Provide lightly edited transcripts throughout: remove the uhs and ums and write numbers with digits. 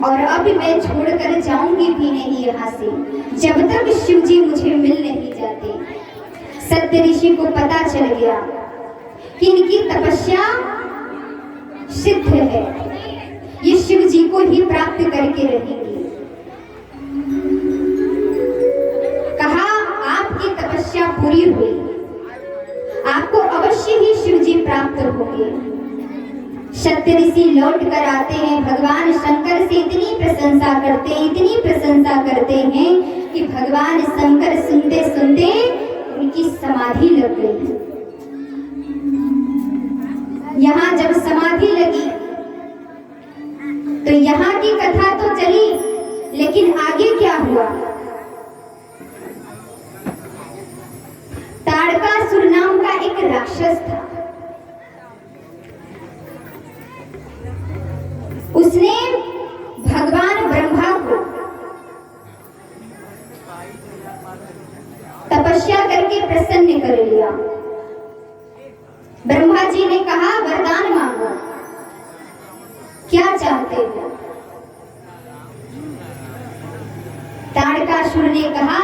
और अब मैं छोड़कर जाऊंगी भी नहीं यहाँ से जब तक शिव जी मुझे मिल नहीं जाते। सत्य ऋषि को पता चल गया कि इनकी तपस्या सिद्ध है, ये शिव जी को ही प्राप्त करके रहेंगी। कहा आपकी तपस्या पूरी हुई, आपको अवश्य ही शिव जी प्राप्त होंगे। सत्य ऋषि लौट कर आते हैं, भगवान शंकर से इतनी प्रशंसा करते हैं, इतनी प्रशंसा करते हैं कि भगवान शंकर सुनते सुनते उनकी समाधि लग गई। यहाँ जब समाधि लगी तो यहाँ की कथा तो चली, लेकिन आगे क्या हुआ? ताड़कासुर नाम का एक राक्षस था। उसने भगवान ब्रह्मा को तपस्या करके प्रसन्न कर लिया। ब्रह्मा जी ने कहा वरदान मांगो, क्या चाहते हो? ताड़कासुर ने कहा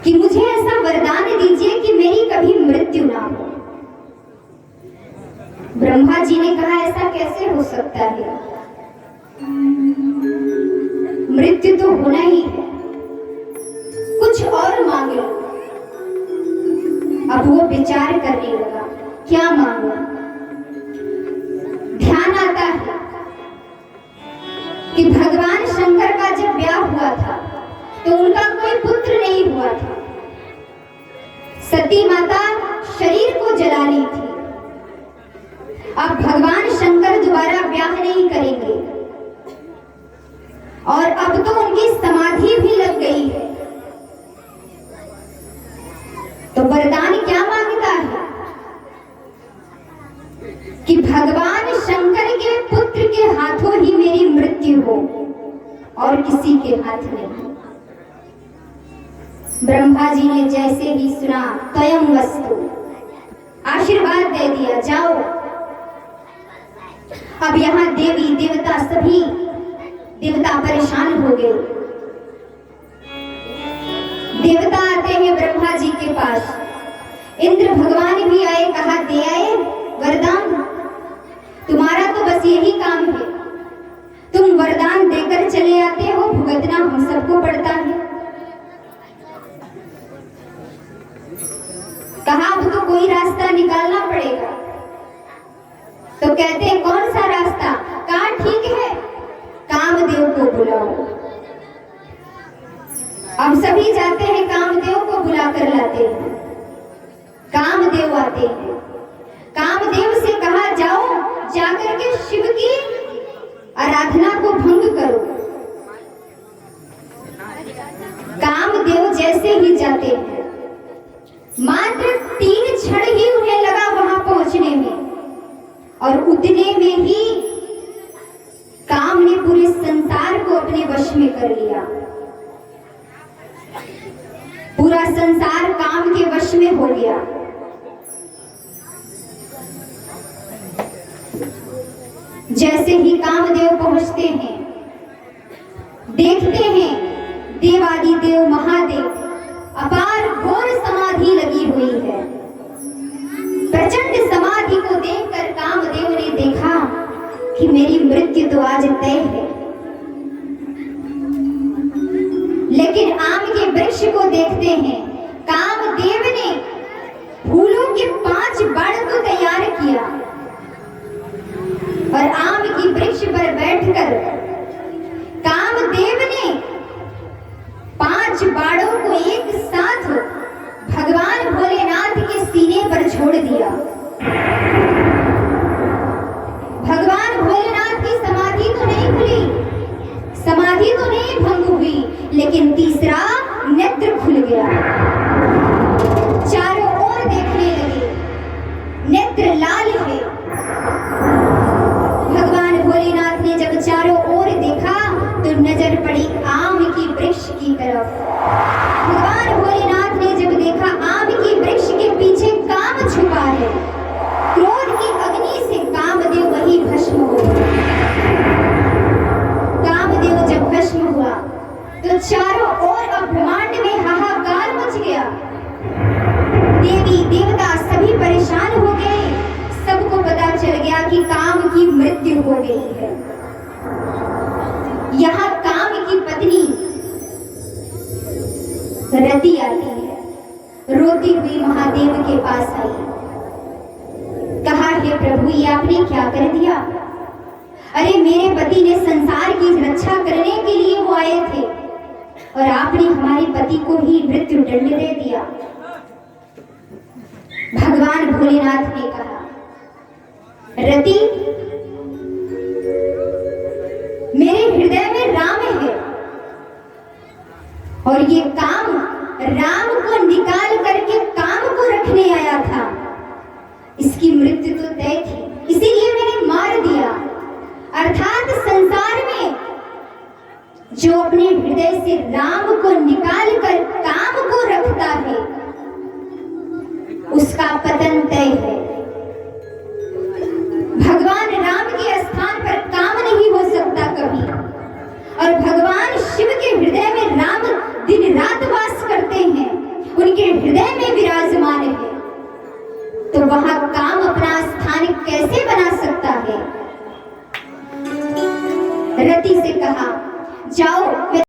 कि मुझे ऐसा वरदान दीजिए कि मेरी कभी मृत्यु ना हो। ब्रह्मा जी ने कहा ऐसा कैसे हो सकता है, मृत्यु तो होना ही है, कुछ और मांग लो। अब वो विचार करने लगा क्या मांगो। ध्यान आता है कि भगवान शंकर का जब ब्याह हुआ था तो उनका कोई पुत्र नहीं हुआ था। सती माता शरीर को जला ली थी। अब भगवान शंकर दोबारा ब्याह नहीं करेंगे और अब तो उनकी समाधि भी लग गई है। तो वरदान क्या मांगता है कि भगवान शंकर के पुत्र के हाथों ही मेरी मृत्यु हो और किसी के हाथ नहीं। ब्रह्मा जी ने जैसे ही सुना त्वयं वस्तु, आशीर्वाद दे दिया, जाओ। अब यहाँ देवी देवता सभी देवता परेशान हो गए। देवता आते हैं ब्रह्मा जी के पास, इंद्र भगवान भी आए, कहा दे आए वरदान, तुम्हारा तो बस यही काम है, तुम वरदान देकर चले आते हो, भुगतना हम सबको पड़ता है। कहा अब तो कोई रास्ता निकालना पड़ेगा। तो कहते हैं कौन सा रास्ता? कहा ठीक है, कामदेव को बुलाओ। अब सभी जाते हैं, कामदेव को बुला कर लाते हैं। कामदेव आते हैं, कामदेव से कहा जाओ, जाकर के शिव की आराधना को भंग करो। कामदेव जैसे ही जाते हैं, मात्र 3 क्षण ही उन्हें लगा वहां पहुंचने में, और उतने में ही काम ने पूरे संसार को अपने वश में कर लिया। पूरा संसार काम के वश में हो गया। जैसे ही कामदेव पहुंचते हैं, देखते हैं देवादिदेव महादेव अपार घोर समाधि लगी हुई है। प्रचंड समाधि को देखकर कामदेव ने देखा कि मेरी मृत्यु तो आज तय है। लेकिन आम के वृक्ष को देखते हैं, कामदेव ने फूलों के 5 बाण को तैयार किया और आम की वृक्ष पर बैठकर कामदेव ने 5 बाणों को एक साथ भगवान भोलेनाथ के सीने पर छोड़ दिया। भगवान भोलेनाथ की समाधि तो नहीं खुली, समाधि तो नहीं भंग हुई, लेकिन तीसरा नेत्र खुल गया। चारों ओर देखने लगे, नेत्र लाल है। भगवान भोलेनाथ ने जब चारों ओर देखा तो नजर पड़ी आम की वृक्ष की तरफ। भगवान भोलेनाथ ने जब देखा आम की वृक्ष के पीछे काम छुपा है, क्रोध की अग्नि से कामदेव वही भस्म हो गए। गई है। यहाँ काम की पत्नी रति आती है, रोती हुई महादेव के पास आई। कहा, हे प्रभु, ये आपने क्या कर दिया? अरे मेरे पति ने संसार की रक्षा करने के लिए वो आए थे और आपने हमारे पति को ही मृत्यु दंड दे दिया। भगवान भोलेनाथ ने कहा, रति, मेरे हृदय में राम है और ये काम राम को निकाल करके काम को रखने आया था। इसकी मृत्यु तो तय थी, इसीलिए मैंने मार दिया। अर्थात संसार में जो अपने हृदय से राम को निकाल कर काम को रखता है उसका पतन तय है। भगवान राम के स्थान पर काम नहीं हो सकता कभी, और भगवान शिव के हृदय में राम दिन रात वास करते हैं, उनके हृदय में विराजमान है, तो वहां काम अपना स्थान कैसे बना सकता है? रति से कहा, जाओ